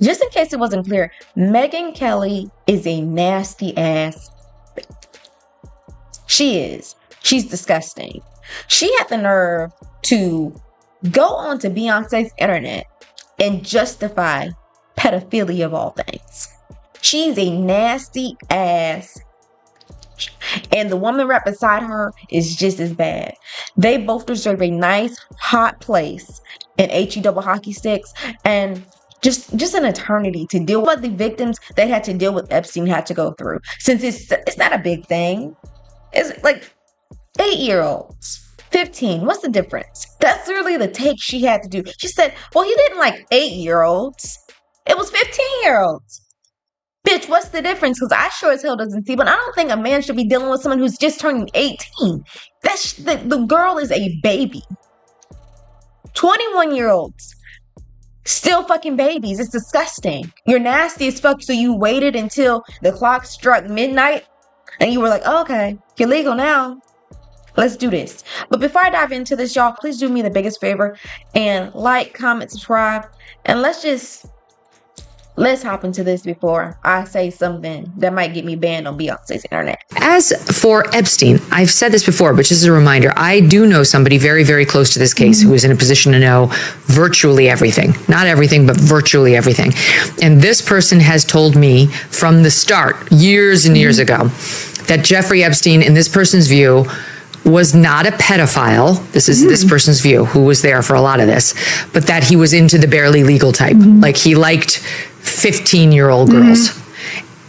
Just in case it wasn't clear, Megyn Kelly is a nasty ass. She is. She's disgusting. She had the nerve to go onto Beyonce's internet and justify pedophilia of all things. She's a nasty ass. And the woman right beside her is just as bad. They both deserve a nice hot place in HE double hockey sticks and just an eternity to deal with what the victims that had to deal with Epstein had to go through. Since it's not a big thing. It's like 8-year-olds. 15. What's the difference? That's really the take she had to do. She said, well, he didn't like 8-year-olds. It was 15-year-olds. Bitch, what's the difference? Because I sure as hell doesn't see. But I don't think a man should be dealing with someone who's just turning 18. The girl is a baby. 21-year-olds. Still fucking babies. It's disgusting. You're nasty as fuck. So you waited until the clock struck midnight and you were like, oh, okay, you're legal now. Let's do this. But before I dive into this, y'all, please do me the biggest favor and like, comment, subscribe. And let's hop into this before I say something that might get me banned on Beyonce's internet. As for Epstein, I've said this before, but just as a reminder, I do know somebody very, very close to this case who is in a position to know virtually everything. Not everything, but virtually everything. And this person has told me from the start, years and years ago, that Jeffrey Epstein, in this person's view, was not a pedophile. This is this person's view, who was there for a lot of this, but that he was into the barely legal type. Like he liked 15-year-old girls.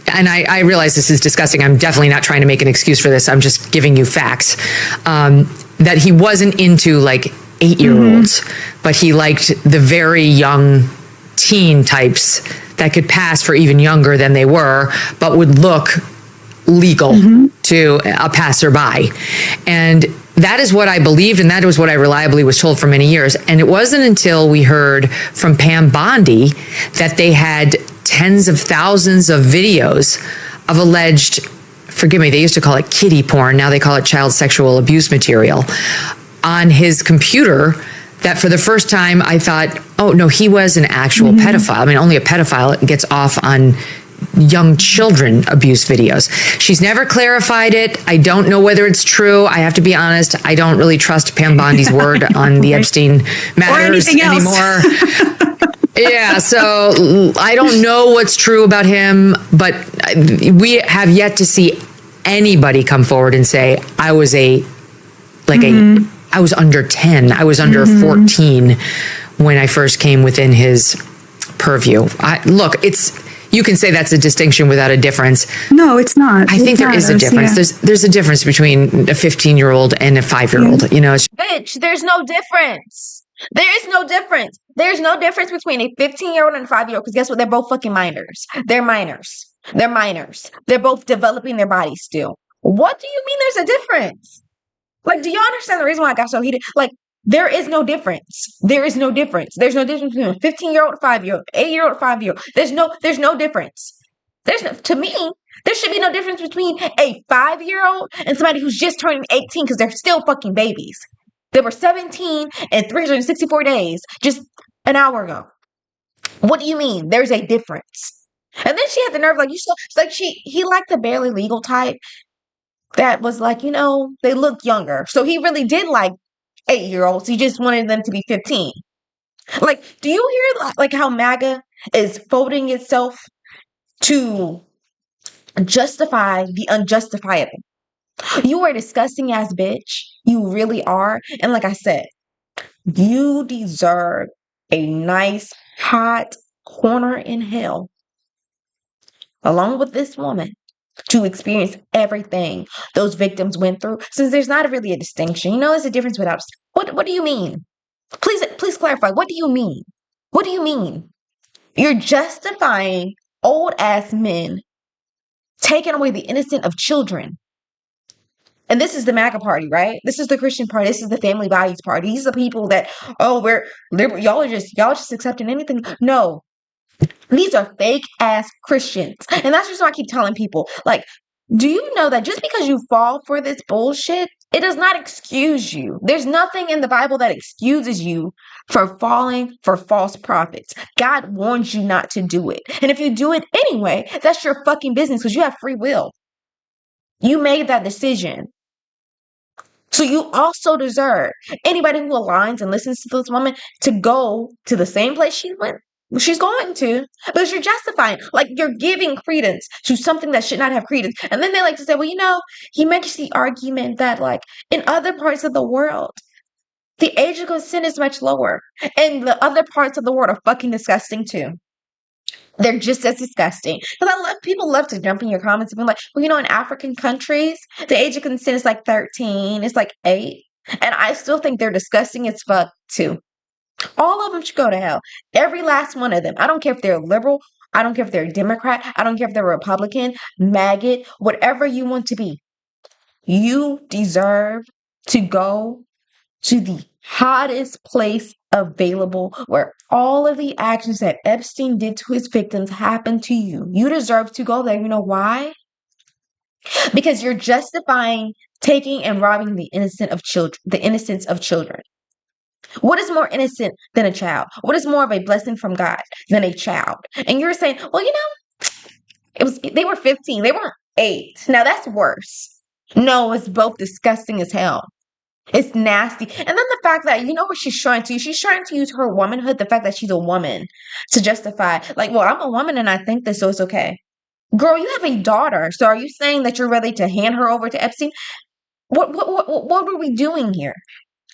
And I realize this is disgusting. I'm definitely not trying to make an excuse for this. I'm just giving you facts. That he wasn't into like 8-year-olds, but he liked the very young teen types that could pass for even younger than they were, but would look legal to a passerby. And that is what I believed, and that was what I reliably was told for many years. And it wasn't until we heard from Pam Bondi that they had tens of thousands of videos of alleged, forgive me, they used to call it kiddie porn, now they call it child sexual abuse material, on his computer, that for the first time I thought, oh no, he was an actual pedophile. I mean, only a pedophile gets off on young children abuse videos. She's never clarified it. I don't know whether it's true. I have to be honest. I don't really trust Pam Bondi's word on the Epstein matters anymore. Yeah, so I don't know what's true about him, but we have yet to see anybody come forward and say, I was I was under 10. I was under 14 when I first came within his purview. Look, you can say that's a distinction without a difference. No, it's not. I think there is a difference. Yeah. There's a difference between a 15-year-old and a 5-year-old. You know, bitch, there's no difference. There is no difference. There's no difference between a 15-year-old and a 5-year-old, because guess what? They're both fucking minors. They're minors. They're minors. They're both developing their bodies still. What do you mean there's a difference? Like, do you understand the reason why I got so heated? Like, there is no difference. There is no difference. There's no difference between a 15-year-old, 5-year-old, 8-year-old, 5-year-old. There's no difference. To me, there should be no difference between a 5-year-old and somebody who's just turning 18, because they're still fucking babies. They were 17 and 364 days just an hour ago. What do you mean? There's a difference. And then she had the nerve, like, he liked the barely legal type that was like, they look younger. So he really did like 8-year-olds. He just wanted them to be 15. Like, do you hear like how MAGA is folding itself to justify the unjustifiable? You are a disgusting ass bitch. You really are. And like I said, you deserve a nice hot corner in hell, along with this woman, to experience everything those victims went through, since there's not really a distinction. There's a difference without. What do you mean? Please clarify. What do you mean? What do you mean? You're justifying old ass men taking away the innocent of children. And this is the MAGA party, right? This is the Christian party. This is the family values party. These are the people that, y'all are just accepting anything. No. These are fake ass Christians. And that's just what I keep telling people. Like, do you know that just because you fall for this bullshit It does not excuse you. There's nothing in the Bible that excuses you for falling for false prophets. God warns you not to do it. And if you do it anyway, that's your fucking business because you have free will. You made that decision. So you also deserve anybody who aligns and listens to this woman to go to the same place she went. She's going to, because you're justifying, like you're giving credence to something that should not have credence. And then they like to say, well, he makes the argument that like in other parts of the world, the age of consent is much lower. And the other parts of the world are fucking disgusting too. They're just as disgusting. Because people love to jump in your comments and be like, well, in African countries, the age of consent is like 13, it's like 8. And I still think they're disgusting as fuck too. All of them should go to hell. Every last one of them. I don't care if they're liberal. I don't care if they're a Democrat. I don't care if they're Republican, maggot, whatever you want to be. You deserve to go to the hottest place available where all of the actions that Epstein did to his victims happened to you. You deserve to go there. You know why? Because you're justifying taking and robbing the innocence of children. What is more innocent than a child? What is more of a blessing from God than a child? And you're saying, well, they were 15, they weren't 8. Now that's worse. No, it's both disgusting as hell. It's nasty. And then the fact that, what she's trying to use? She's trying to use her womanhood, the fact that she's a woman, to justify, like, well, I'm a woman and I think this, so it's okay. Girl, you have a daughter. So are you saying that you're ready to hand her over to Epstein? What are we doing here?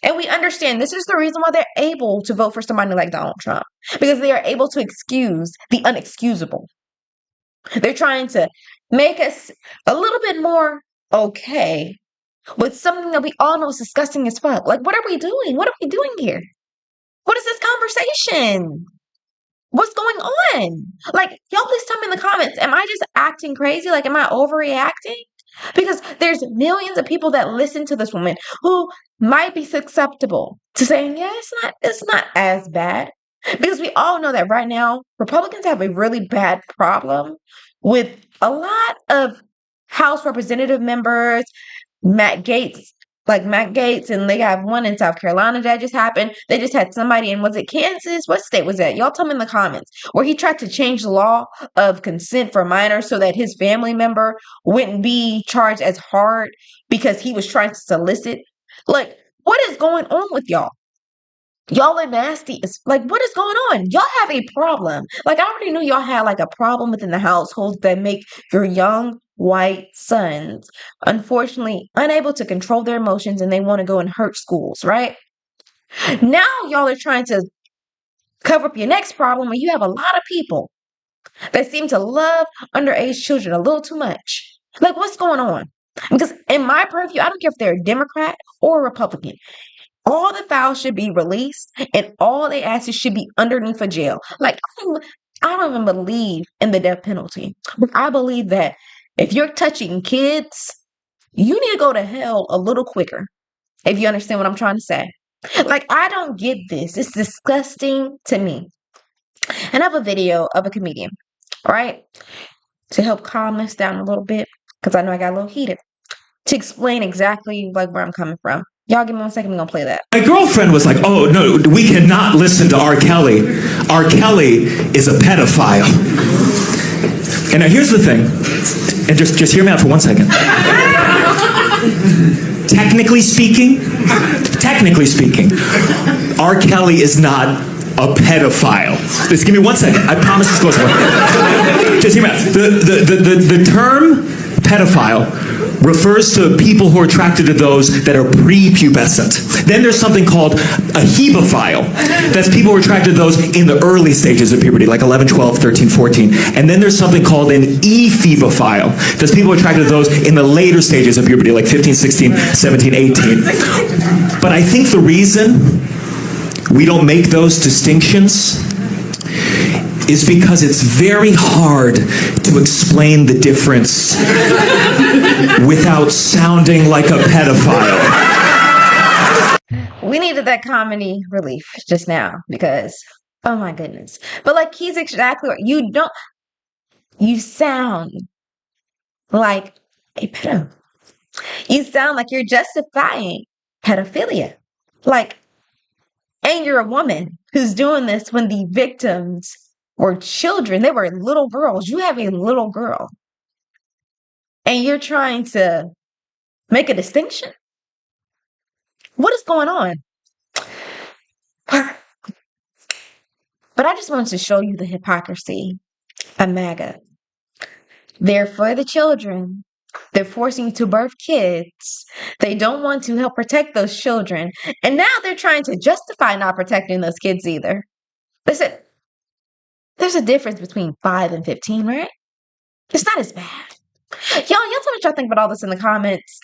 And we understand this is the reason why they're able to vote for somebody like Donald Trump, because they are able to excuse the unexcusable. They're trying to make us a little bit more okay with something that we all know is disgusting as fuck. Like, what are we doing? What are we doing here? What is this conversation? What's going on? Like, y'all please tell me in the comments, am I just acting crazy? Like, am I overreacting? Because there's millions of people that listen to this woman who might be susceptible to saying, yeah, it's not as bad. Because we all know that right now, Republicans have a really bad problem with a lot of House representative members, Matt Gaetz, and they have one in South Carolina that just happened. They just had somebody in, was it Kansas? What state was that? Y'all tell me in the comments, where he tried to change the law of consent for minors so that his family member wouldn't be charged as hard because he was trying to solicit. Like, what is going on with y'all? Y'all are nasty. Like, what is going on? Y'all have a problem. Like, I already knew y'all had like a problem within the households that make your young white sons, unfortunately, unable to control their emotions, and they want to go and hurt schools, right? Now y'all are trying to cover up your next problem where you have a lot of people that seem to love underage children a little too much. Like, what's going on? Because in my purview, I don't care if they're a Democrat or a Republican. All the files should be released and all they asses should be underneath a jail. Like, I don't even believe in the death penalty. But I believe that if you're touching kids, you need to go to hell a little quicker. If you understand what I'm trying to say. Like, I don't get this. It's disgusting to me. And I have a video of a comedian, right? To help calm this down a little bit, because I know I got a little heated. To explain exactly like where I'm coming from. Y'all give me 1 second, I'm gonna play that. My girlfriend was like, oh no, we cannot listen to R. Kelly. R. Kelly is a pedophile. And now here's the thing, and just hear me out for 1 second. Technically speaking, R. Kelly is not a pedophile. Just give me 1 second. I promise this goes away. Just hear me out. The term pedophile refers to people who are attracted to those that are prepubescent. Then there's something called a hebephile. That's people who are attracted to those in the early stages of puberty, like 11, 12, 13, 14. And then there's something called an ephebophile. That's people who are attracted to those in the later stages of puberty, like 15, 16, 17, 18. But I think the reason we don't make those distinctions is because it's very hard to explain the difference without sounding like a pedophile. We needed that comedy relief just now because, oh my goodness. But like, he's exactly right. You sound like a pedo. You sound like you're justifying pedophilia. Like, and you're a woman who's doing this when the victims were children. They were little girls. You have a little girl. And you're trying to make a distinction? What is going on? But I just wanted to show you the hypocrisy of MAGA. They're for the children. They're forcing you to birth kids. They don't want to help protect those children. And now they're trying to justify not protecting those kids either. Listen, there's a difference between 5 and 15, right? It's not as bad. Y'all tell me what y'all think about all this in the comments.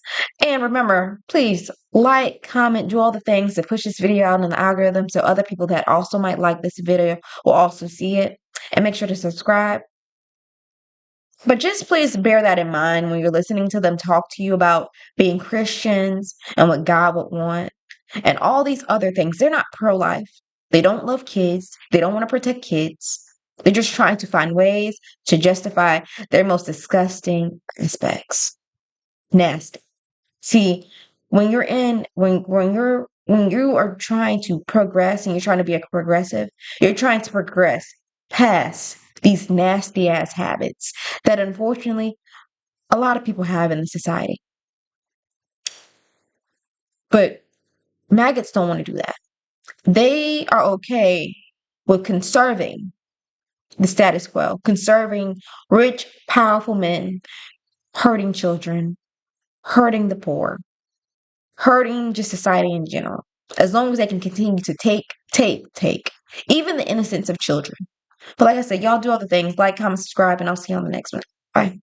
And remember, please like, comment, do all the things to push this video out in the algorithm so other people that also might like this video will also see it. And make sure to subscribe. But just please bear that in mind when you're listening to them talk to you about being Christians and what God would want and all these other things. They're not pro-life. They don't love kids. They don't want to protect kids. They're just trying to find ways to justify their most disgusting aspects. Nasty. See, when you are trying to progress and you're trying to be a progressive, you're trying to progress past these nasty ass habits that unfortunately a lot of people have in the society. But maggots don't want to do that. They are okay with conserving the status quo, conserving rich, powerful men, hurting children, hurting the poor, hurting just society in general. As long as they can continue to take, even the innocence of children. But like I said, y'all do all the things, like, comment, subscribe, and I'll see you on the next one. Bye.